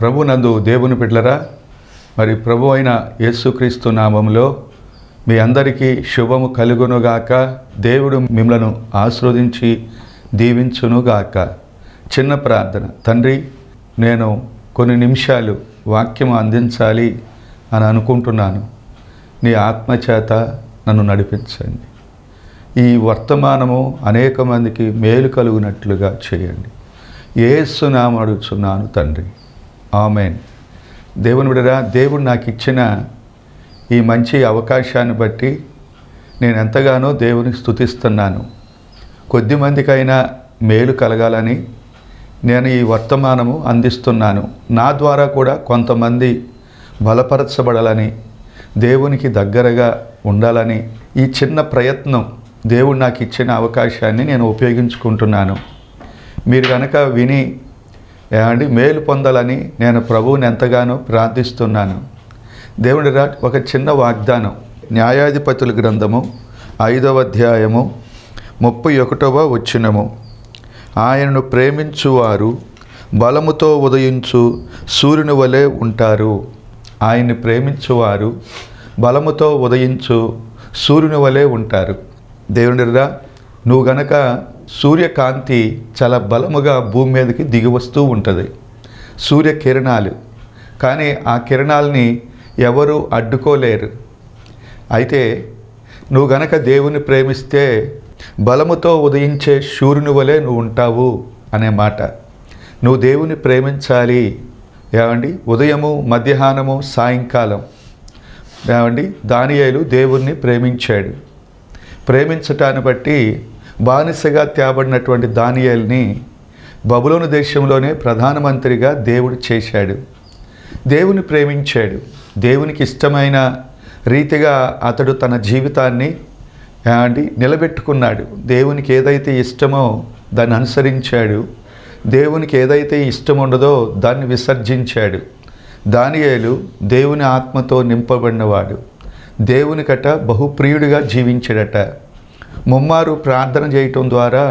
ప్రభునందు దేవుని బిడ్డలారా, మరి ప్రభు అయిన యేసుక్రీస్తు నామములో మీ అందరికీ శుభము కలుగునుగాక. దేవుడు మిమ్మలను ఆశీర్వదించి దీవించునుగాక. చిన్న ప్రార్థన. తండ్రి, నేను కొన్ని నిమిషాలు వాక్యం అందించాలి అని అనుకుంటున్నాను. నీ ఆత్మచేత నన్ను నడిపించండి. ఈ వర్తమానము అనేక మందికి మేలు కలుగునట్లుగా చేయండి. యేసు నామమున అడుగుచున్నాను తండ్రి, ఆమేన్. దేవుని బిడ్డలారా, దేవుడు నాకు ఇచ్చిన ఈ మంచి అవకాశాన్ని బట్టి నేను ఎంతగానో దేవుని స్తుతిస్తున్నాను. కొద్దిమందికైనా మేలు కలగాలని నేను ఈ వర్తమానము అందిస్తున్నాను. నా ద్వారా కూడా కొంతమంది బలపరచబడాలని, దేవునికి దగ్గరగా ఉండాలని ఈ చిన్న ప్రయత్నం, దేవుడు నాకు ఇచ్చిన అవకాశాన్ని నేను ఉపయోగించుకుంటున్నాను. మీరు కనుక విని మేలు పొందాలని నేను ప్రభువుని ఎంతగానో ప్రార్థిస్తున్నాను. దేవుని ఒక చిన్న వాగ్దానం. న్యాయాధిపతుల గ్రంథము 5వ అధ్యాయము 31వ వచనము. ఆయనను ప్రేమించువారు బలముతో ఉదయించు సూర్యుని వలె ఉంటారు. ఆయన్ని ప్రేమించువారు బలముతో ఉదయించు సూర్యుని వలె ఉంటారు. దేవుని నువ్వు గనక సూర్యకాంతి చాలా బలముగా భూమి మీదకి దిగి వస్తూ ఉంటుంది, సూర్యకిరణాలు. కానీ ఆ కిరణాలని ఎవరు అడ్డుకోలేరు. అయితే నువ్వు గనక దేవుని ప్రేమిస్తే బలముతో ఉదయించే సూర్యుని వలె నువ్వు ఉంటావు అనే మాట. నువ్వు దేవుని ప్రేమించాలి. ఉదయము, మధ్యాహ్నము, సాయంకాలం. దానియేలు దేవుణ్ణి ప్రేమించాడు. ప్రేమించటాన్ని బట్టి బానిసగా తేబడినటువంటి దానియేలుని బబులోను దేశంలోనే ప్రధానమంత్రిగా దేవుడు చేశాడు. దేవుని ప్రేమించాడు. దేవునికి ఇష్టమైన రీతిగా అతడు తన జీవితాన్ని నిలబెట్టుకున్నాడు. దేవునికి ఏదైతే ఇష్టమో దాన్ని అనుసరించాడు. దేవునికి ఏదైతే ఇష్టం ఉండదో దాన్ని విసర్జించాడు. దానియేలు దేవుని ఆత్మతో నింపబడినవాడు. దేవునికట బహుప్రియుడిగా జీవించాడట. ముమ్మారు ప్రార్థన చేయటం ద్వారా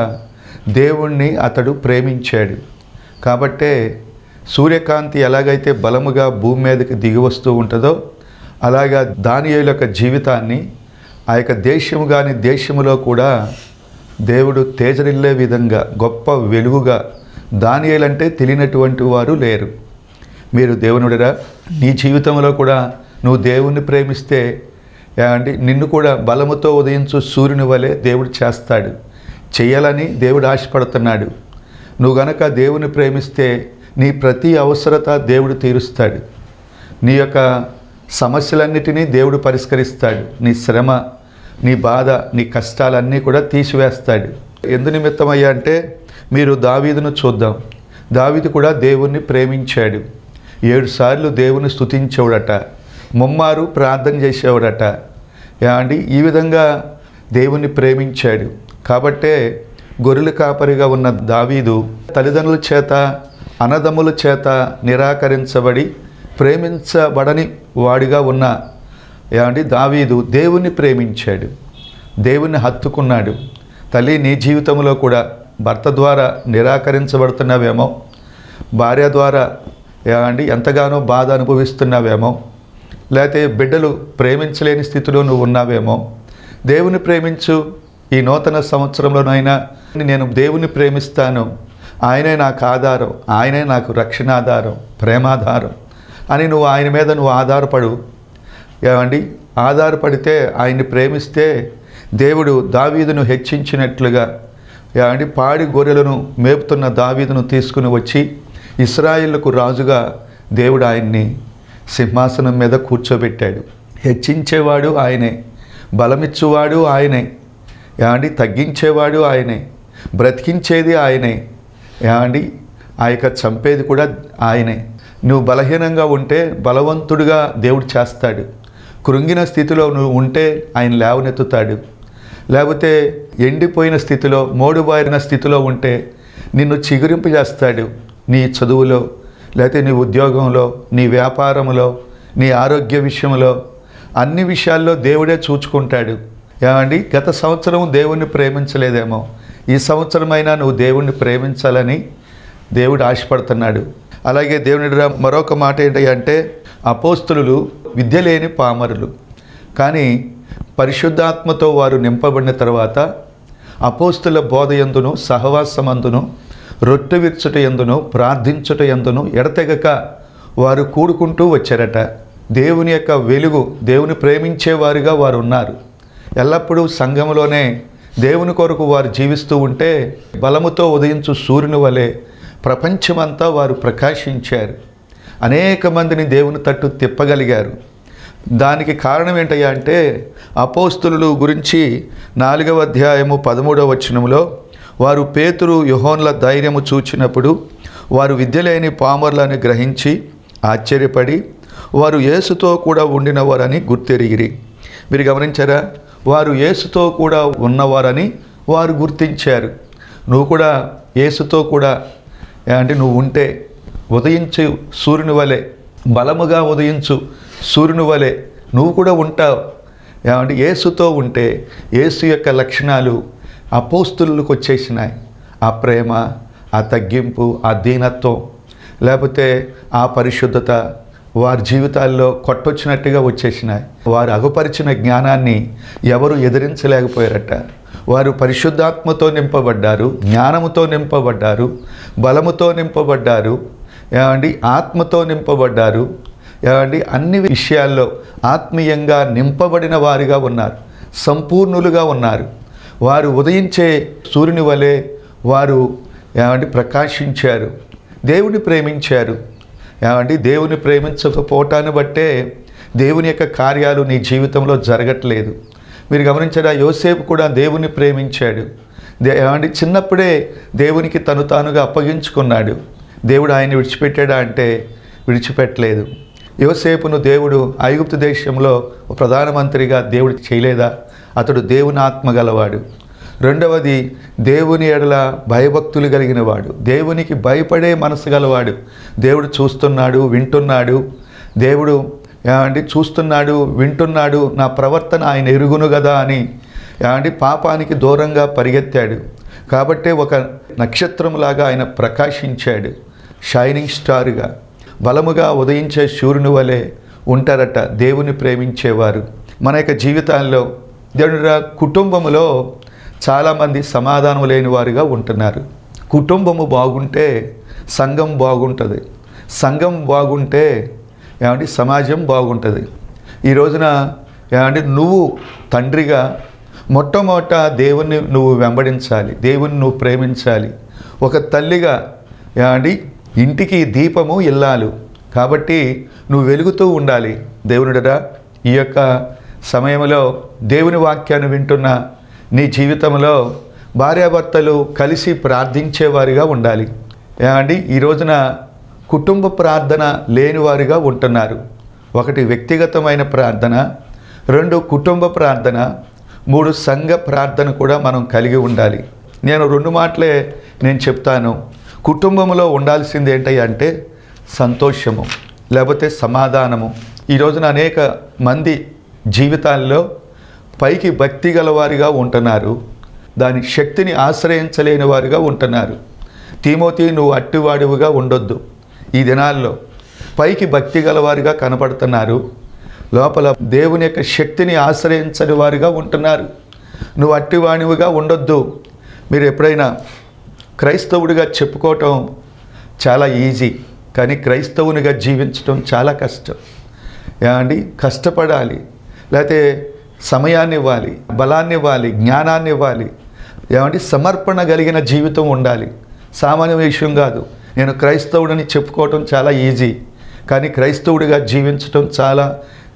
దేవుణ్ణి అతడు ప్రేమించాడు. కాబట్టే సూర్యకాంతి ఎలాగైతే బలముగా భూమి మీదకి దిగి వస్తూ ఉంటుందో అలాగా దానియేలు యొక్క జీవితాన్ని ఆ యొక్క దేశము కాని దేశములో కూడా దేవుడు తేజరిల్లే విధంగా గొప్ప వెలుగుగా, దానియేలు అంటే తెలియనటువంటి వారు లేరు. మీరు దేవునుడిరా, నీ జీవితంలో కూడా నువ్వు దేవుణ్ణి ప్రేమిస్తే నిన్ను కూడా బలముతో ఉదయించు సూర్యుని వలె దేవుడు చేస్తాడు. చేయాలని దేవుడు ఆశపడుతున్నాడు. నువ్వు గనక దేవుని ప్రేమిస్తే నీ ప్రతి అవసరత దేవుడు తీరుస్తాడు. నీ యొక్క సమస్యలన్నిటినీ దేవుడు పరిష్కరిస్తాడు. నీ శ్రమ, నీ బాధ, నీ కష్టాలన్నీ కూడా తీసివేస్తాడు. ఎందు నిమిత్తమయ్యా అంటే మీరు దావీదును చూద్దాం. దావీదు కూడా దేవుణ్ణి ప్రేమించాడు. 7 సార్లు దేవుని స్తుతించేవాడట. ముమ్మారు ప్రార్థన చేసేవాడట. ఈ విధంగా దేవుణ్ణి ప్రేమించాడు. కాబట్టే గొర్రెల కాపరిగా ఉన్న దావీదు తల్లిదండ్రుల చేత, అన్నదమ్ముల చేత నిరాకరించబడి ప్రేమించబడని వాడిగా ఉన్న దావీదు దేవుణ్ణి ప్రేమించాడు. దేవుణ్ణి హత్తుకున్నాడు. తల్లి, నీ జీవితంలో కూడా భర్త ద్వారా నిరాకరించబడుతున్నావేమో, భార్య ద్వారా ఎంతగానో బాధ అనుభవిస్తున్నావేమో, లేకపోతే బిడ్డలు ప్రేమించలేని స్థితిలో నువ్వు ఉన్నావేమో. దేవుని ప్రేమించు. ఈ నూతన సంవత్సరంలోనైనా నేను దేవుని ప్రేమిస్తాను, ఆయనే నాకు ఆధారం, ఆయనే నాకు రక్షణాధారం, ప్రేమాధారం అని నువ్వు ఆయన మీద నువ్వు ఆధారపడు. ఆధారపడితే, ఆయన్ని ప్రేమిస్తే దేవుడు దావీదును హెచ్చించినట్లుగా పాడి గొర్రెలను మేపుతున్న దావీదును తీసుకుని వచ్చి ఇశ్రాయేలుకు రాజుగా దేవుడు ఆయన్ని సింహాసనం మీద కూర్చోబెట్టాడు. హెచ్చించేవాడు ఆయనే, బలమిచ్చువాడు ఆయనే, తగ్గించేవాడు ఆయనే, బ్రతికించేది ఆయనే, ఆ యొక్క చంపేది కూడా ఆయనే. నువ్వు బలహీనంగా ఉంటే బలవంతుడిగా దేవుడు చేస్తాడు. కృంగిన స్థితిలో నువ్వు ఉంటే ఆయన లేవనెత్తుతాడు. లేకపోతే ఎండిపోయిన స్థితిలో, మోడుబారిన స్థితిలో ఉంటే నిన్ను చిగురింపజేస్తాడు. నీ చదువులో, లేకపోతే నీ ఉద్యోగంలో, నీ వ్యాపారంలో, నీ ఆరోగ్య విషయంలో, అన్ని విషయాల్లో దేవుడే చూచుకుంటాడు. గత సంవత్సరం దేవుణ్ణి ప్రేమించలేదేమో, ఈ సంవత్సరమైనా నువ్వు దేవుణ్ణి ప్రేమించాలని దేవుడు ఆశపడుతున్నాడు. అలాగే దేవుని మరొక మాట ఏంటంటే అపోస్తలులు విద్య లేని పామరులు, కానీ పరిశుద్ధాత్మతో వారు నింపబడిన తర్వాత అపోస్తల బోధ యందును సహవాసమందును రొట్టె విరుచుట యందును ప్రార్థించుట యందును ఎడతెగక వారు కూడుకుంటూ వచ్చారట. దేవుని యొక్క వెలుగు, దేవుని ప్రేమించేవారుగా వారు ఉన్నారు. ఎల్లప్పుడూ సంఘములోనే దేవుని కొరకు వారు జీవిస్తూ ఉంటే బలముతో ఉదయించు సూర్యుని వలె ప్రపంచమంతా వారు ప్రకాశించారు. అనేక మందిని దేవుని తట్టు తిప్పగలిగారు. దానికి కారణం ఏంటయ్యా అంటే అపోస్తలుల గురించి 4వ అధ్యాయము 13వ వచనంలో వారు పేతురు యోహానుల ధైర్యము చూచినప్పుడు వారు విద్య లేని పామరులను గ్రహించి ఆశ్చర్యపడి వారు యేసుతో కూడా ఉండినవారని గుర్తెరిగిరి. మీరు గమనించారా? వారు యేసుతో కూడా ఉన్నవారని వారు గుర్తించారు. నువ్వు కూడా యేసుతో కూడా అంటే నువ్వు ఉంటే ఉదయించు సూర్యుని వలె, బలముగా ఉదయించు సూర్యుని వలె నువ్వు కూడా ఉంటావు. ఏమంటే యేసుతో ఉంటే యేసు యొక్క లక్షణాలు అపోస్తలులకు వచ్చేసినాయి. ఆ ప్రేమ, ఆ తగ్గింపు, ఆ దీనత్వం, లేకపోతే ఆ పరిశుద్ధత వారి జీవితాల్లో కొట్టొచ్చినట్టుగా వచ్చేసినాయి. వారు అగుపరిచిన జ్ఞానాన్ని ఎవరు ఎదిరించలేకపోయారట. వారు పరిశుద్ధాత్మతో నింపబడ్డారు, జ్ఞానముతో నింపబడ్డారు, బలముతో నింపబడ్డారు, ఏమండి ఆత్మతో నింపబడ్డారు, ఏమండి అన్ని విషయాల్లో ఆత్మీయంగా నింపబడిన వారిగా ఉన్నారు, సంపూర్ణులుగా ఉన్నారు. వారు ఉదయించే సూర్యుని వలె వారు ఏమండి ప్రకాశించారు, దేవుని ప్రేమించారు. ఏమండి దేవుని ప్రేమించకపోవటాన్ని బట్టే దేవుని యొక్క కార్యాలు నీ జీవితంలో జరగట్లేదు. మీరు గమనించారా? యోసేపు కూడా దేవుని ప్రేమించాడు. ఏమండి చిన్నప్పుడే దేవునికి తను తానుగా అప్పగించుకున్నాడు. దేవుడు ఆయన్ని విడిచిపెట్టాడా అంటే విడిచిపెట్టలేదు. యోసేపును దేవుడు ఐగుప్తు దేశంలో ప్రధానమంత్రిగా దేవుడు చేయలేదా? అతడు దేవుని ఆత్మ గలవాడు. రెండవది, దేవుని ఎడల భయభక్తులు కలిగిన వాడు, దేవునికి భయపడే మనసు గలవాడు. దేవుడు చూస్తున్నాడు, వింటున్నాడు. దేవుడు ఏమండి చూస్తున్నాడు, వింటున్నాడు, నా ప్రవర్తన ఆయన ఎరుగును కదా అని ఏమండి పాపానికి దూరంగా పరిగెత్తాడు. కాబట్టే ఒక నక్షత్రంలాగా ఆయన ప్రకాశించాడు, షైనింగ్ స్టార్గా. బలముగా ఉదయించే సూర్యుని వలె ఉంటారట దేవుని ప్రేమించేవారు. మన యొక్క జీవితాల్లో దేవుని కుటుంబములో చాలామంది సమాధానం లేని వారుగా ఉంటున్నారు. కుటుంబము బాగుంటే సంఘం బాగుంటుంది, సంఘం బాగుంటే ఏమంటే సమాజం బాగుంటుంది. ఈ రోజున ఏమంటే నువ్వు తండ్రిగా మొట్టమొదట దేవుణ్ణి నువ్వు వెంబడించాలి, దేవుని నువ్వు ప్రేమించాలి. ఒక తల్లిగా ఏమండి ఇంటికి దీపము ఇల్లాలు, కాబట్టి నువ్వు వెలుగుతూ ఉండాలి. దేవునిడరా ఈ యొక్క సమయంలో దేవుని వాక్యాన్ని వింటున్న నీ జీవితంలో భార్యాభర్తలు కలిసి ప్రార్థించేవారిగా ఉండాలి. ఏమండి ఈ రోజున కుటుంబ ప్రార్థన లేనివారిగా ఉంటున్నారు. ఒకటి వ్యక్తిగతమైన ప్రార్థన, 2 కుటుంబ ప్రార్థన, 3 సంఘ ప్రార్థన కూడా మనం కలిగి ఉండాలి. నేను 2 మాటలే నేను చెప్తాను. కుటుంబంలో ఉండాల్సింది ఏంటంటే సంతోషము, లేకపోతే సమాధానము. ఈ రోజున అనేక మంది జీవితాల్లో పైకి భక్తి గలవారిగా ఉంటున్నారు, దాని శక్తిని ఆశ్రయించలేని వారిగా ఉంటున్నారు. తిమోతి, నువ్వు అట్టివాడివిగా ఉండొద్దు. ఈ దినాల్లో పైకి భక్తి గలవారిగా కనపడుతున్నారు, లోపల దేవుని యొక్క శక్తిని ఆశ్రయించని వారిగా ఉంటున్నారు. నువ్వు అట్టివాడివిగా ఉండొద్దు. మీరు ఎప్పుడైనా క్రైస్తవుడిగా చెప్పుకోవటం చాలా ఈజీ, కానీ క్రైస్తవునిగా జీవించడం చాలా కష్టం. ఏమండి కష్టపడాలి, లేకపోతే సమయాన్ని ఇవ్వాలి, బలాన్ని ఇవ్వాలి, జ్ఞానాన్ని ఇవ్వాలి. ఏమంటే సమర్పణ కలిగిన జీవితం ఉండాలి. సామాన్య విషయం కాదు. నేను క్రైస్తవుడిని చెప్పుకోవటం చాలా ఈజీ, కానీ క్రైస్తవుడిగా జీవించటం చాలా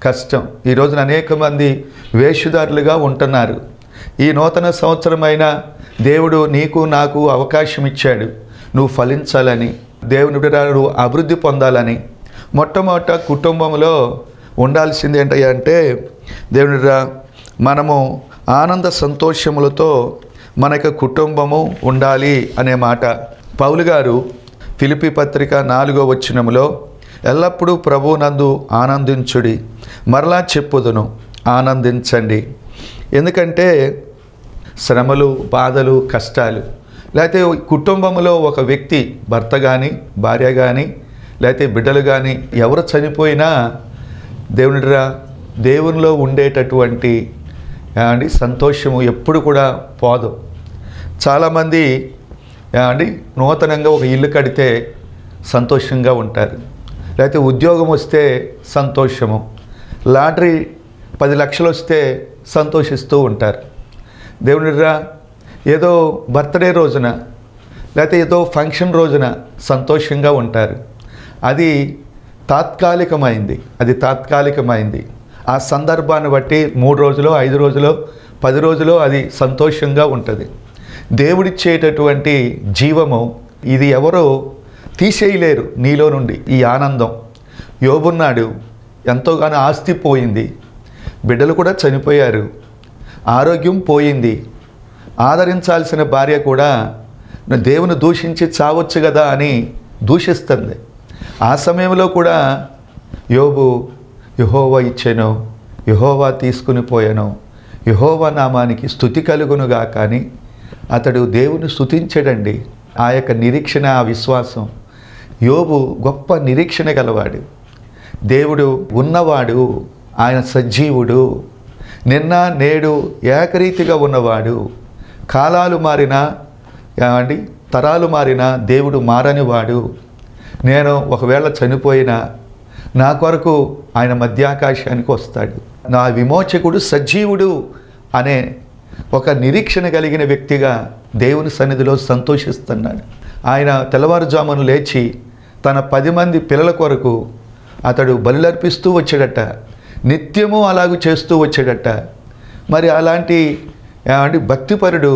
కష్టం. ఈ రోజున అనేక మంది వేషధారులుగా ఉంటున్నారు. ఈ నూతన సంవత్సరమైన దేవుడు నీకు నాకు అవకాశం ఇచ్చాడు, నువ్వు ఫలించాలని, దేవుని నువ్వు అభివృద్ధి పొందాలని. మొట్టమొదట కుటుంబంలో ఉండాల్సింది ఏంటంటే దేవుని మనము ఆనంద సంతోషములతో మన యొక్క కుటుంబము ఉండాలి అనే మాట. పౌలు గారు ఫిలిప్పీ పత్రిక 4వ వచనములో ఎల్లప్పుడూ ప్రభువునందు ఆనందించుడి, మరలా చెప్పుదును ఆనందించండి. ఎందుకంటే శ్రమలు, బాధలు, కష్టాలు, లేకపోతే కుటుంబంలో ఒక వ్యక్తి, భర్త కానీ భార్య కానీ లేకపోతే బిడ్డలు కానీ ఎవరు చనిపోయినా దేవునిలో ఉండేటటువంటి సంతోషము ఎప్పుడు కూడా పోదు. చాలామంది నూతనంగా ఒక ఇల్లు కడితే సంతోషంగా ఉంటారు, లేకపోతే ఉద్యోగం వస్తే సంతోషము, లాటరీ 10 లక్షలు వస్తే సంతోషిస్తూ ఉంటారు. ఏదో బర్త్డే రోజున లేకపోతే ఏదో ఫంక్షన్ రోజున సంతోషంగా ఉంటారు. అది తాత్కాలికమైంది. ఆ సందర్భాన్ని బట్టి 3 రోజులు 5 రోజులు 10 రోజులు అది సంతోషంగా ఉంటుంది. దేవుడిచ్చేటటువంటి జీవము ఇది ఎవరో తీసేయలేరు నీలో నుండి. ఈ ఆనందం యోబున్నాడు, ఎంతోగానో ఆస్తి పోయింది, బిడ్డలు కూడా చనిపోయారు, ఆరోగ్యం పోయింది, ఆదరించాల్సిన భార్య కూడా దేవుని దూషించి చావచ్చు కదా అని దూషిస్తుంది. ఆ సమయంలో కూడా యోబు యెహోవా ఇచ్చెను, యెహోవా తీసుకుని పోయెను, యెహోవా నామానికి స్తుతి కలుగునుగా కానీ అతడు దేవుని స్తుతించడండి. ఆ యొక్క నిరీక్షణ, ఆ విశ్వాసం. యోబు గొప్ప నిరీక్షణ గలవాడు. దేవుడు ఉన్నవాడు, ఆయన సజీవుడు, నిన్న నేడు ఏకరీతిగా ఉన్నవాడు. కాలాలు మారినా తరాలు మారినా దేవుడు మారనివాడు. నేను ఒకవేళ చనిపోయినా నా కొరకు ఆయన మధ్యాకాశానికి వస్తాడు. నా విమోచకుడు సజీవుడు అనే ఒక నిరీక్షణ కలిగిన వ్యక్తిగా దేవుని సన్నిధిలో సంతోషిస్తున్నాడు. ఆయన తెల్లవారుజామును లేచి తన 10 మంది పిల్లల కొరకు అతడు బలులర్పిస్తూ వచ్చాడట, నిత్యము అలాగూ చేస్తూ వచ్చాడట. మరి అలాంటి భక్తిపరుడు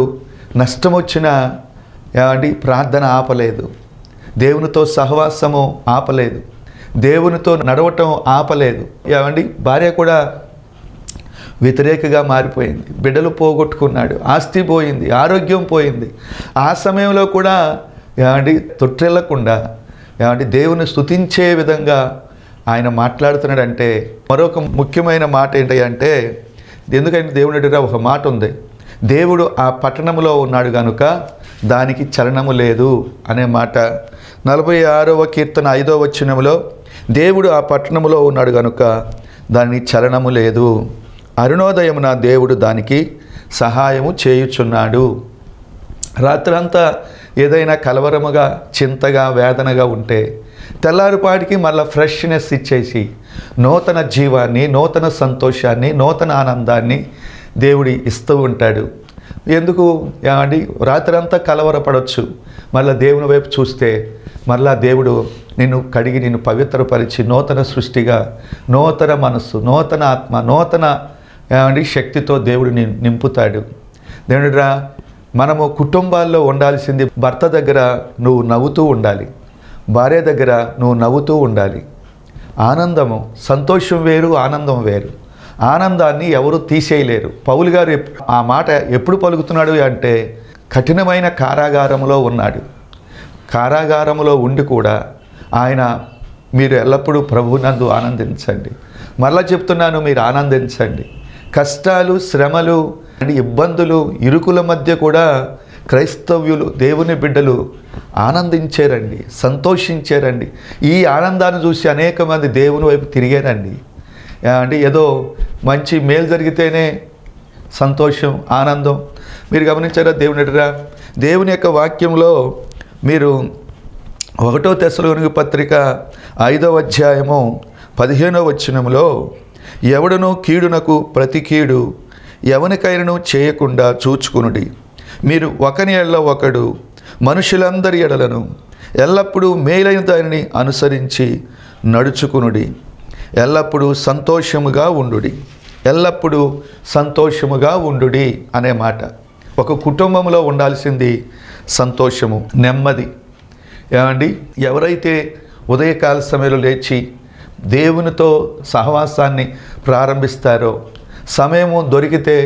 నష్టం వచ్చినా ప్రార్థన ఆపలేదు, దేవునితో సహవాసము ఆపలేదు, దేవునితో నడవటం ఆపలేదు. భార్య కూడా వ్యతిరేకగా మారిపోయింది, బిడ్డలు పోగొట్టుకున్నాడు, ఆస్తి పోయింది, ఆరోగ్యం పోయింది. ఆ సమయంలో కూడా తొట్టిల్లకుండా దేవుని స్తుతించే విధంగా ఆయన మాట్లాడుతున్నాడంటే మరొక ముఖ్యమైన మాట ఏంటంటే, ఎందుకంటే దేవుని ఒక మాట ఉంది, దేవుడు ఆ పట్టణంలో ఉన్నాడు కనుక దానికి చలనము లేదు అనే మాట. 46వ కీర్తన 5వ వచనంలో దేవుడు ఆ పట్టణంలో ఉన్నాడు కనుక దానికి చలనము లేదు, అరుణోదయమున దేవుడు దానికి సహాయము చేయుచున్నాడు. రాత్రంతా ఏదైనా కలవరముగా, చింతగా, వేదనగా ఉంటే తెల్లారిపాటికి మళ్ళీ ఫ్రెష్నెస్ ఇచ్చేసి నూతన జీవాన్ని, నూతన సంతోషాన్ని, నూతన ఆనందాన్ని దేవుడి ఇస్తూ ఉంటాడు. ఎందుకు రాత్రంతా కలవరపడవచ్చు, మళ్ళీ దేవుని వైపు చూస్తే మళ్ళా దేవుడు నిన్ను కడిగి నిన్ను పవిత్రపరిచి నూతన సృష్టిగా, నూతన మనస్సు, నూతన ఆత్మ, నూతన శక్తితో దేవుడు నింపుతాడు. దేవుడురా, మనము కుటుంబాల్లో ఉండాల్సింది భర్త దగ్గర నువ్వు నవ్వుతూ ఉండాలి, భార్య దగ్గర నువ్వు నవ్వుతూ ఉండాలి. ఆనందము, సంతోషం వేరు, ఆనందం వేరు. ఆనందాన్ని ఎవరు తీసేయలేరు. పౌలు గారు ఆ మాట ఎప్పుడు పలుకుతున్నాడు అంటే, కఠినమైన కారాగారంలో ఉన్నాడు. కారాగారంలో ఉండి కూడా ఆయన మీరు ఎల్లప్పుడూ ప్రభువునందు ఆనందించండి. మరలా చెప్తున్నాను, మీరు ఆనందించండి. కష్టాలు, శ్రమలు, ఇబ్బందులు, ఇరుకుల మధ్య కూడా క్రైస్తవ్యులు, దేవుని బిడ్డలు ఆనందించారండి, సంతోషించారండి. ఈ ఆనందాన్ని చూసి అనేక మంది దేవుని వైపు తిరిగారండి. ఏదో మంచి మేలు జరిగితేనే సంతోషం, ఆనందం. మీరు గమనించారా దేవుని యొక్క వాక్యంలో మీరు 1 తెస్సలోనిక పత్రిక 5వ అధ్యాయము 15వ వచనంలో, ఎవడునూ కీడునకు ప్రతి కీడు ఎవనికైనను చేయకుండా చూచుకునుడి, మీరు ఒకని ఎడల ఒకడు మనుషులందరి ఎడలను ఎల్లప్పుడూ మేలైన దానిని అనుసరించి నడుచుకునుడి, ఎల్లప్పుడూ సంతోషముగా ఉండుడి, ఎల్లప్పుడూ సంతోషముగా ఉండుడి అనే మాట. ఒక కుటుంబంలో ఉండాల్సింది సంతోషము, నెమ్మది. ఎవరైతే ఉదయకాల సమయంలో లేచి దేవునితో సహవాసాన్ని ప్రారంభిస్తారో, సమయము దొరికితే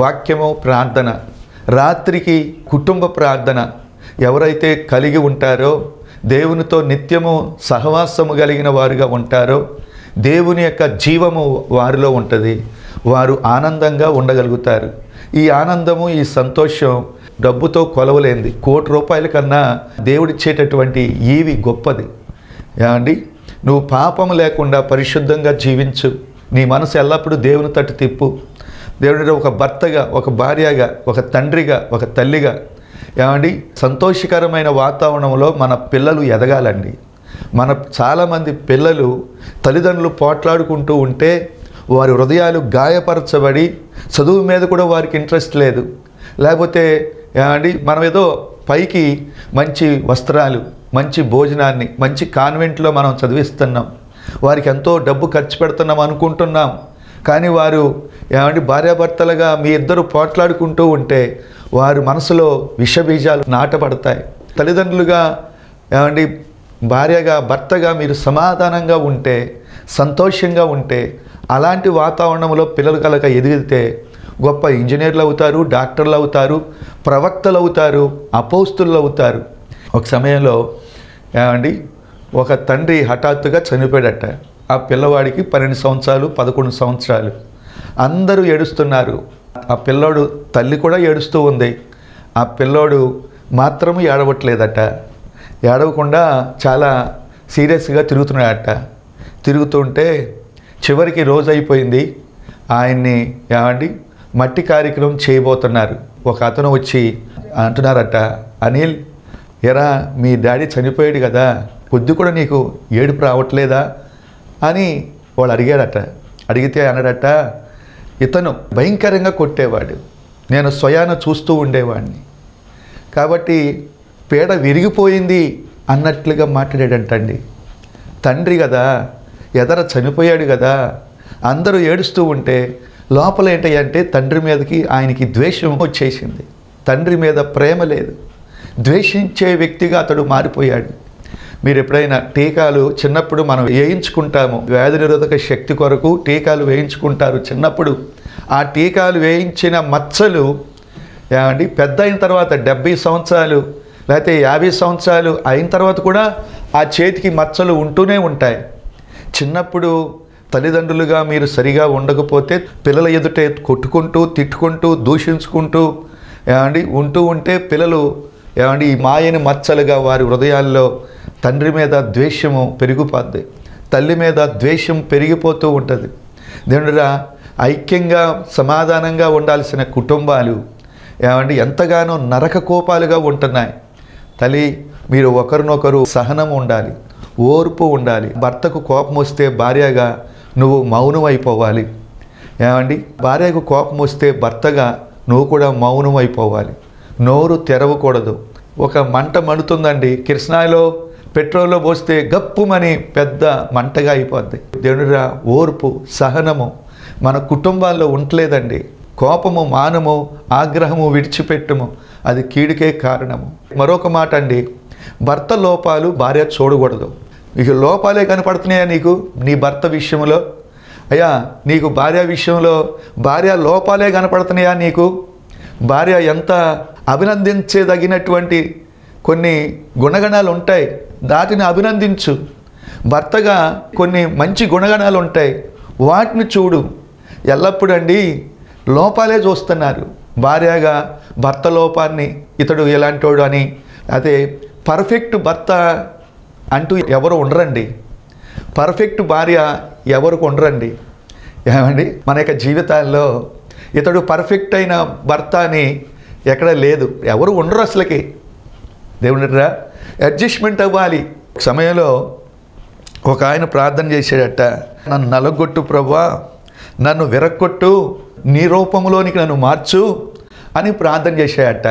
వాక్యము, ప్రార్థన, రాత్రికి కుటుంబ ప్రార్థన ఎవరైతే కలిగి ఉంటారో, దేవునితో నిత్యము సహవాసము కలిగిన వారుగా ఉంటారో, దేవుని యొక్క జీవము వారిలో ఉంటుంది. వారు ఆనందంగా ఉండగలుగుతారు. ఈ ఆనందము, ఈ సంతోషం డబ్బుతో కొలవలేంది. ₹1,00,00,000 కన్నా దేవుడిచ్చేటటువంటి ఈవి గొప్పది. ఏమండి, నువ్వు పాపము లేకుండా పరిశుద్ధంగా జీవించు. నీ మనసు ఎల్లప్పుడూ దేవుని తట్టు తిప్పు. దేవుడి ఒక భర్తగా, ఒక భార్యగా, ఒక తండ్రిగా, ఒక తల్లిగా ఏమండి సంతోషకరమైన వాతావరణంలో మన పిల్లలు ఎదగాలండి. చాలామంది పిల్లలు తల్లిదండ్రులు పోట్లాడుకుంటూ ఉంటే వారి హృదయాలు గాయపరచబడి చదువు మీద కూడా వారికి ఇంట్రెస్ట్ లేదు. లేకపోతే ఏమండి మనం ఏదో పైకి మంచి వస్త్రాలు, మంచి భోజనాన్ని, మంచి కాన్వెంట్లో మనం చదివిస్తున్నాం, వారికి ఎంతో డబ్బు ఖర్చు పెడుతున్నాం అనుకుంటున్నాం. కానీ వారు ఏమండి భార్యాభర్తలుగా మీ ఇద్దరు పోట్లాడుకుంటూ ఉంటే వారి మనసులో విషబీజాలు నాటబడతాయి. తల్లిదండ్రులుగా ఏమండి భార్యగా, భర్తగా మీరు సమాధానంగా ఉంటే, సంతోషంగా ఉంటే, అలాంటి వాతావరణంలో పిల్లలు కనుక ఎదిగితే గొప్ప ఇంజనీర్లు అవుతారు, డాక్టర్లు అవుతారు, ప్రవక్తలు అవుతారు, అపోస్తులు అవుతారు. ఒక సమయంలో ఏమండి ఒక తండ్రి హఠాత్తుగా చనిపోయాడట. ఆ పిల్లవాడికి 12 సంవత్సరాలు, 11 సంవత్సరాలు. అందరూ ఏడుస్తున్నారు. ఆ పిల్లోడు తల్లి కూడా ఏడుస్తూ ఉంది. ఆ పిల్లోడు మాత్రం ఏడవట్లేదట. ఏడవకుండా చాలా సీరియస్గా తిరుగుతున్నాడట. తిరుగుతుంటే చివరికి రోజు అయిపోయింది. ఆయన్ని ఏమండి మట్టి కార్యక్రమం చేయబోతున్నారు. ఒక అతను వచ్చి అంటున్నారట, అనిల్ ఎరా మీ డాడీ చనిపోయాడు కదా, పొద్దు కూడా నీకు ఏడుపు రావట్లేదా అని వాళ్ళు అడిగాడట. అడిగితే అన్నాడట, ఇతను భయంకరంగా కొట్టేవాడు, నేను స్వయాన చూస్తూ ఉండేవాడిని, కాబట్టి పేడ విరిగిపోయింది అన్నట్లుగా మాట్లాడాడంటండి. తండ్రి కదా, ఎదర చనిపోయాడు కదా, అందరూ ఏడుస్తూ ఉంటే లోపల ఏంటంటే తండ్రి మీదకి ఆయనకి ద్వేషం వచ్చేసింది. తండ్రి మీద ప్రేమ లేదు, ద్వేషించే వ్యక్తిగా అతడు మారిపోయాడు. మీరు ఎప్పుడైనా టీకాలు చిన్నప్పుడు మనం వేయించుకుంటాము, వ్యాధి నిరోధక శక్తి కొరకు టీకాలు వేయించుకుంటారు చిన్నప్పుడు. ఆ టీకాలు వేయించిన మచ్చలు ఏమండి పెద్ద అయిన తర్వాత 70 సంవత్సరాలు లేకపోతే 50 సంవత్సరాలు అయిన తర్వాత కూడా ఆ చేతికి మచ్చలు ఉంటూనే ఉంటాయి. చిన్నప్పుడు తల్లిదండ్రులుగా మీరు సరిగా ఉండకపోతే పిల్లల ఎదుటే కొట్టుకుంటూ, తిట్టుకుంటూ, దూషించుకుంటూ ఏమండి ఉంటూ ఉంటే పిల్లలు ఏమండి ఈ మాయని మచ్చలుగా వారి హృదయాల్లో తండ్రి మీద ద్వేషము పెరిగిపోద్ది, తల్లి మీద ద్వేషం పెరిగిపోతూ ఉంటుంది. దేవునిరా ఐక్యంగా సమాధానంగా ఉండాల్సిన కుటుంబాలు ఏమండి ఎంతగానో నరక కోపాలుగా ఉంటున్నాయి. తల్లి మీరు ఒకరినొకరు సహనం ఉండాలి, ఓర్పు ఉండాలి. భర్తకు కోపం వస్తే భార్యగా నువ్వు మౌనం అయిపోవాలి. ఏమండి భార్యకు కోపం వస్తే భర్తగా నువ్వు కూడా మౌనం అయిపోవాలి, నోరు తెరవకూడదు. ఒక మంట మండుతుందండి, కిరసనాయిలో పెట్రోల్లో పోస్తే గప్పుమని పెద్ద మంటగా అయిపోద్ది. దేవునిరా ఓర్పు, సహనము మన కుటుంబాల్లో ఉండలేదండి. కోపము మానము, ఆగ్రహము విడిచిపెట్టము, అది కీడుకే కారణము. మరొక మాట అండి, భర్త లోపాలు భార్య చూడకూడదు. ఇక లోపాలే కనపడుతున్నాయా నీకు నీ భర్త విషయంలో? అయ్యా నీకు భార్య విషయంలో భార్య లోపాలే కనపడుతున్నాయా నీకు? భార్య ఎంత అభినందించదగినటువంటి కొన్ని గుణగణాలు ఉంటాయి, దాటిని అభినందించు. భర్తగా కొన్ని మంచి గుణగణాలు ఉంటాయి, వాటిని చూడు. ఎల్లప్పుడూ అండి లోపాలే చూస్తున్నారు. భార్యగా భర్త లోపాన్ని ఇతడు ఎలాంటోడు అని, అదే పర్ఫెక్ట్ భర్త అంటూ ఎవరు ఉండరండి, పర్ఫెక్ట్ భార్య ఎవరికి ఉండరండి. ఏమండి మన యొక్క జీవితాల్లో ఇతడు పర్ఫెక్ట్ అయిన భర్త అని ఎక్కడ లేదు, ఎవరు ఉండరు అసలుకి. దేవునిరా అడ్జస్ట్మెంట్ అవ్వాలి. సమయంలో ఒక ఆయన ప్రార్థన చేశాడట, నన్ను నలగొట్టు ప్రభువా, నన్ను విరక్కొట్టు, నీ రూపంలోనికి నన్ను మార్చు అని ప్రార్థన చేశాడట.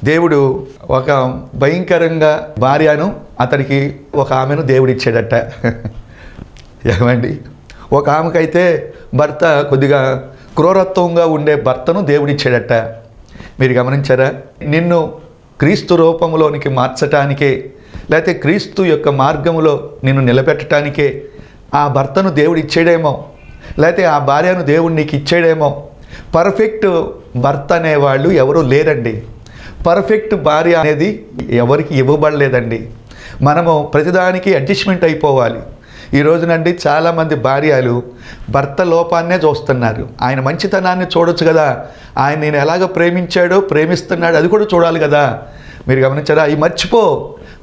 దేవుడు ఒక భయంకరంగా భార్యను అతడికి ఒక ఆమెను దేవుడిచ్చాడట. ఏమండి ఒక ఆమెకైతే భర్త కొద్దిగా క్రూరత్వంగా ఉండే భర్తను దేవుడిచ్చాడట. మీరు గమనించారా? నిన్ను క్రీస్తు రూపంలోనికి మార్చటానికే, లేకపోతే క్రీస్తు యొక్క మార్గంలో నిన్ను నిలబెట్టడానికే ఆ భర్తను దేవుడు ఇచ్చాడేమో, లేకపోతే ఆ భార్యను దేవుడు నీకు ఇచ్చాడేమో. పర్ఫెక్ట్ భర్త అనేవాళ్ళు ఎవరూ లేరండి. పర్ఫెక్ట్ భార్య అనేది ఎవరికి ఇవ్వబడలేదండి. మనము ప్రతిదానికి అడ్జస్ట్మెంట్ అయిపోవాలి. ఈ రోజునండి చాలామంది భార్యలు భర్త లోపాన్నే చూస్తున్నారు. ఆయన మంచితనాన్ని చూడొచ్చు కదా, ఆయన నేను ఎలాగ ప్రేమించాడో ప్రేమిస్తున్నాడు అది కూడా చూడాలి కదా. మీరు గమనించారా? అవి మర్చిపో.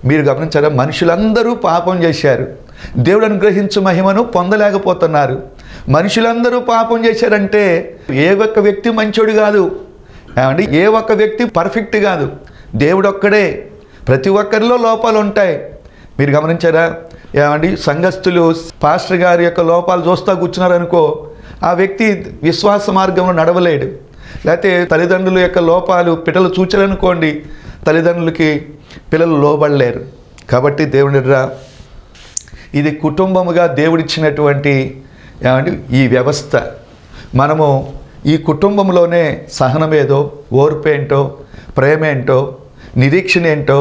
మీరు గమనించారా? మనుషులందరూ పాపం చేశారు, దేవుడు అనుగ్రహించు మహిమను పొందలేకపోతున్నారు. మనుషులందరూ పాపం చేశారంటే ఏ ఒక్క వ్యక్తి మంచోడు కాదు, ఏమండి, ఏ ఒక్క వ్యక్తి పర్ఫెక్ట్ కాదు, దేవుడు ఒక్కడే. ప్రతి ఒక్కరిలో లోపాలు ఉంటాయి. మీరు గమనించారా? ఏమండి, సంఘస్థులు పాస్టర్ గారి యొక్క లోపాలు చూస్తూ కూర్చున్నారనుకో, ఆ వ్యక్తి విశ్వాస మార్గంలో నడవలేడు. లేకపోతే తల్లిదండ్రుల యొక్క లోపాలు పిల్లలు చూచారనుకోండి, తల్లిదండ్రులకి పిల్లలు లోబడలేరు. కాబట్టి దేవుడిరా, ఇది కుటుంబముగా దేవుడిచ్చినటువంటి ఏమండి ఈ వ్యవస్థ. మనము ఈ కుటుంబంలోనే సహనమేదో, ఓర్పేంటో, ప్రేమేంటో, నిరీక్షణ ఏంటో,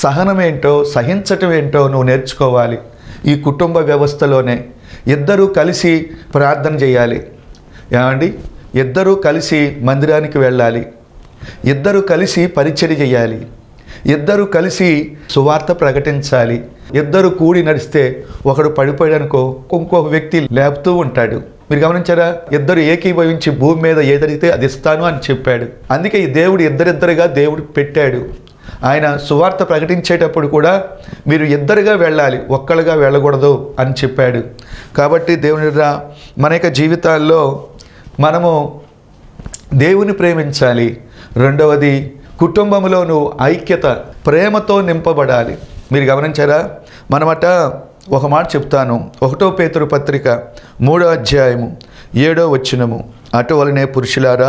సహనమేంటో, సహించటం ఏంటో నువ్వు నేర్చుకోవాలి. ఈ కుటుంబ వ్యవస్థలోనే ఇద్దరూ కలిసి ప్రార్థన చేయాలి, ఏమండి, ఇద్దరూ కలిసి మందిరానికి వెళ్ళాలి, ఇద్దరూ కలిసి పరిచర్య చేయాలి, ఇద్దరూ కలిసి సువార్త ప్రకటించాలి. ఇద్దరు కూడి నడిస్తే ఒకడు పడిపోయాడనుకో, ఇంకొక వ్యక్తి లేపుతూ ఉంటాడు. మీరు గమనించారా? ఇద్దరు ఏకీభవించి భూమి మీద ఏదైతే అది ఇస్తాను అని చెప్పాడు. అందుకే ఈ దేవుడు ఇద్దరిద్దరుగా దేవుడు పెట్టాడు. ఆయన సువార్త ప్రకటించేటప్పుడు కూడా మీరు ఇద్దరుగా వెళ్ళాలి, ఒక్కళ్ళుగా వెళ్ళకూడదు అని చెప్పాడు. కాబట్టి దేవుని మన యొక్క జీవితాల్లో మనము దేవుని ప్రేమించాలి. రెండవది, కుటుంబంలో నువ్వు ఐక్యత, ప్రేమతో నింపబడాలి. మీరు గమనించారా? మనమట ఒక మాట చెప్తాను. 1 పేతురు పత్రిక 3వ అధ్యాయము 7వ వచనము, అటువలనే పురుషులారా,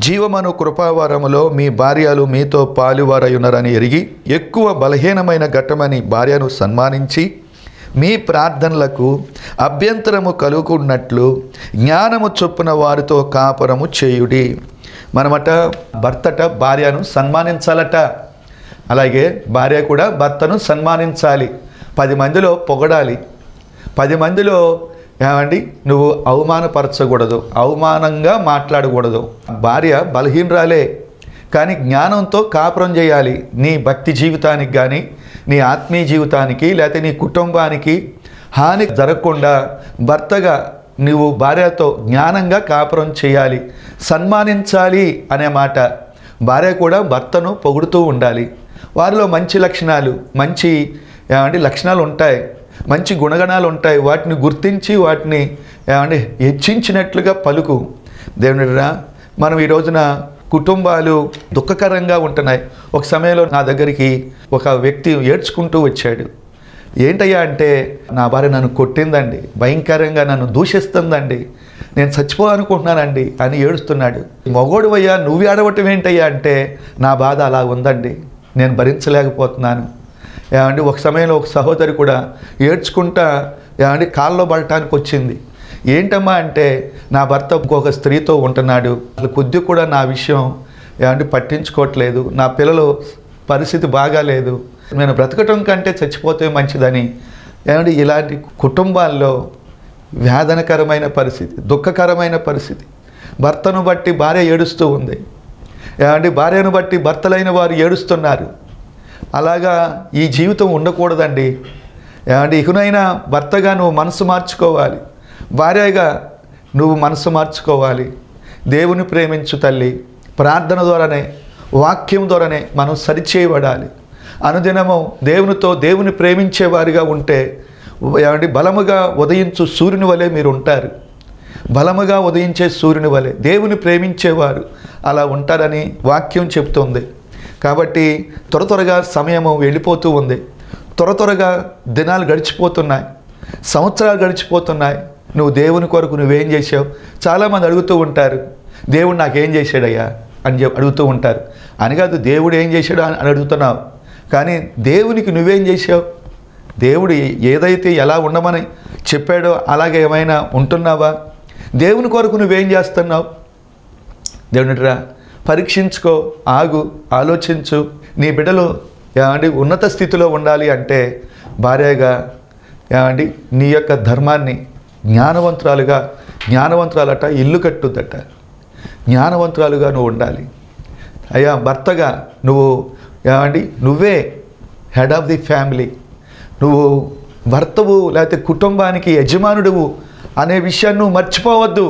జీవమను కృపావరములో మీ భార్యలు మీతో పాలువారై ఉన్నారని ఎరిగి ఎక్కువ బలహీనమైన ఘట్టమని భార్యను సన్మానించి మీ ప్రార్థనలకు అభ్యంతరము కలుగుకున్నట్లు జ్ఞానము చొప్పున వారితో కాపురము చేయుడి. మనమట భర్తట భార్యను సన్మానించాలట, అలాగే భార్య కూడా భర్తను సన్మానించాలి. 10 మందిలో పొగడాలి, 10 మందిలో ఏమండి నువ్వు అవమానపరచకూడదు, అవమానంగా మాట్లాడకూడదు. భార్య బలహీనరాలే, కానీ జ్ఞానంతో కాపురం చేయాలి. నీ భక్తి జీవితానికి కానీ, నీ ఆత్మీయ జీవితానికి, లేకపోతే నీ కుటుంబానికి హాని జరగకుండా భర్తగా నువ్వు భార్యతో జ్ఞానంగా కాపురం చేయాలి, సన్మానించాలి అనే మాట. భార్య కూడా భర్తను పొగుడుతూ ఉండాలి. వారిలో మంచి లక్షణాలు, మంచి ఏమండి లక్షణాలు ఉంటాయి, మంచి గుణగణాలు ఉంటాయి. వాటిని గుర్తించి వాటిని ఏమండి హెచ్చించినట్లుగా పలుకు. దేవునిరా, మనం ఈ రోజున కుటుంబాలు దుఃఖకరంగా ఉంటున్నాయి. ఒక సమయంలో నా దగ్గరికి ఒక వ్యక్తి ఏడ్చుకుంటూ వచ్చాడు. ఏంటయ్యా అంటే, నా భార్య నన్ను కొట్టిందండి, భయంకరంగా నన్ను దూషిస్తుందండి, నేను చచ్చిపోవాలనుకుంటున్నానండి అని ఏడుస్తున్నాడు. మగోడువయ్యా నువ్వు ఏడవటం ఏంటయ్యా అంటే, నా బాధ అలా ఉందండి, నేను భరించలేకపోతున్నాను. ఏమండి ఒక సమయంలో ఒక సహోదరి కూడా ఏడ్చుకుంటా ఏమండి కాల్లో పడటానికి వచ్చింది. ఏంటమ్మా అంటే, నా భర్త ఇంకొక స్త్రీతో ఉంటున్నాడు, అసలు కొద్ది కూడా నా విషయం ఏమంటే పట్టించుకోవట్లేదు, నా పిల్లలు పరిస్థితి బాగాలేదు, నేను బ్రతకటం కంటే చచ్చిపోతే మంచిదని. ఏమంటే ఇలాంటి కుటుంబాల్లో వేదనకరమైన పరిస్థితి, దుఃఖకరమైన పరిస్థితి. భర్తను బట్టి భార్య ఏడుస్తూ ఉంది, ఏమంటే భార్యను బట్టి భర్తలైన వారు ఏడుస్తున్నారు. అలాగా ఈ జీవితం ఉండకూడదండి. ఏమంటే ఇకనైనా భర్తగా నువ్వు మనసు మార్చుకోవాలి, భార్యగా నువ్వు మనసు మార్చుకోవాలి. దేవుని ప్రేమించు తల్లి. ప్రార్థన ద్వారానే, వాక్యం ద్వారానే మనం సరిచేయబడాలి. అనుదినము దేవునితో దేవుని ప్రేమించేవారిగా ఉంటే ఏమంటే బలముగా ఉదయించు సూర్యుని వలె మీరు ఉంటారు. బలముగా ఉదయించే సూర్యుని వలె దేవుని ప్రేమించేవారు అలా ఉంటారని వాక్యం చెప్తుంది. కాబట్టి త్వరగా సమయము వెళ్ళిపోతూ ఉంది, త్వరగా దినాలు గడిచిపోతున్నాయి, సంవత్సరాలు గడిచిపోతున్నాయి. నువ్వు దేవుని కొరకు నువ్వేం చేసావు? చాలామంది అడుగుతూ ఉంటారు, దేవుడు నాకేం చేశాడయ్యా అని అడుగుతూ ఉంటారు. అని కాదు, దేవుడు ఏం చేశాడు అని అడుగుతున్నావు, కానీ దేవునికి నువ్వేం చేసావు? దేవుడు ఏదైతే ఎలా ఉండమని చెప్పాడో అలాగే ఏమైనా ఉంటున్నావా? దేవుని కొరకు నువ్వేం చేస్తున్నావు? దేవునిరా, పరీక్షించుకో, ఆగు, ఆలోచించు. నీ బిడ్డలు ఏమండి ఉన్నత స్థితిలో ఉండాలి అంటే భార్యగా ఏమండి నీ యొక్క ధర్మాన్ని జ్ఞానవంతురాలట ఇల్లు కట్టుద్దట. జ్ఞానవంతురాలుగా నువ్వు ఉండాలి. అయ్యా భర్తగా నువ్వు ఏమండి నువ్వే హెడ్ ఆఫ్ ది ఫ్యామిలీ, నువ్వు భర్తవు లేకపోతే కుటుంబానికి యజమానుడువు అనే విషయాన్ని నువ్వు మర్చిపోవద్దు.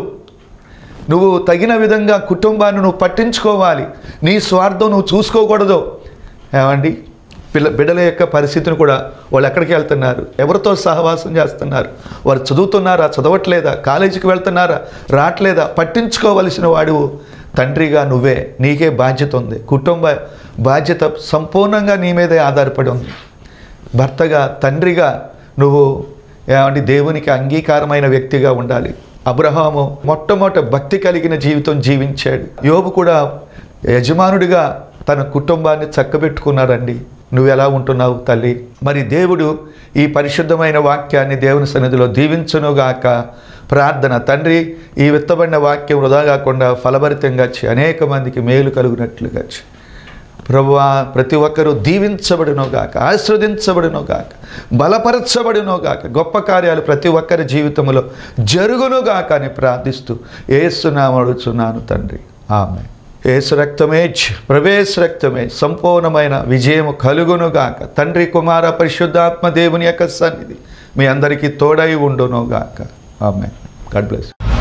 నువ్వు తగిన విధంగా కుటుంబాన్ని నువ్వు పట్టించుకోవాలి. నీ స్వార్థం నువ్వు చూసుకోకూడదు. ఏమండి బిడ్డల యొక్క పరిస్థితిని కూడా వాళ్ళు ఎక్కడికి వెళ్తున్నారు, ఎవరితో సహవాసం చేస్తున్నారు, వారు చదువుతున్నారా, చదవట్లేదా, కాలేజీకి వెళ్తున్నారా, రావట్లేదా, పట్టించుకోవలసిన వాడు తండ్రిగా నువ్వే. నీకే బాధ్యత ఉంది. కుటుంబ బాధ్యత సంపూర్ణంగా నీ మీదే ఆధారపడి ఉంది. భర్తగా, తండ్రిగా నువ్వు ఏమంటే దేవునికి అంగీకారమైన వ్యక్తిగా ఉండాలి. అబ్రహాము మొట్టమొదట భక్తి కలిగిన జీవితం జీవించాడు. యోబు కూడా యజమానుడిగా తన కుటుంబాన్ని చక్కబెట్టుకున్నాడండి. నువ్వు ఎలా ఉంటున్నావు తల్లి? మరి దేవుడు ఈ పరిశుద్ధమైన వాక్యాన్ని దేవుని సన్నిధిలో దీవించునుగాక. ప్రార్థన. తండ్రి, ఈ విత్తబడిన వాక్యం వృధా కాకుండా ఫలభరితంగా అనేక మందికి మేలు కలుగునట్లుగా ప్రభువా, ప్రతి ఒక్కరూ దీవించబడునోగాక, ఆశీర్వదించబడునోగాక, బలపరచబడునోగాక, గొప్ప కార్యాలు ప్రతి ఒక్కరి జీవితంలో జరుగునుగాక అని ప్రార్థిస్తూ యేసు నామమున అడుగుచున్నాను తండ్రి. ఆమేన్. యేసు రక్తమే, ప్రవేశ రక్తమే సంపూర్ణమైన విజయము కలుగునుగాక. తండ్రి, కుమార, పరిశుద్ధాత్మ దేవుని యొక్క సన్నిధి మీ అందరికీ తోడై ఉండునుగాక. ఆమేన్. God bless.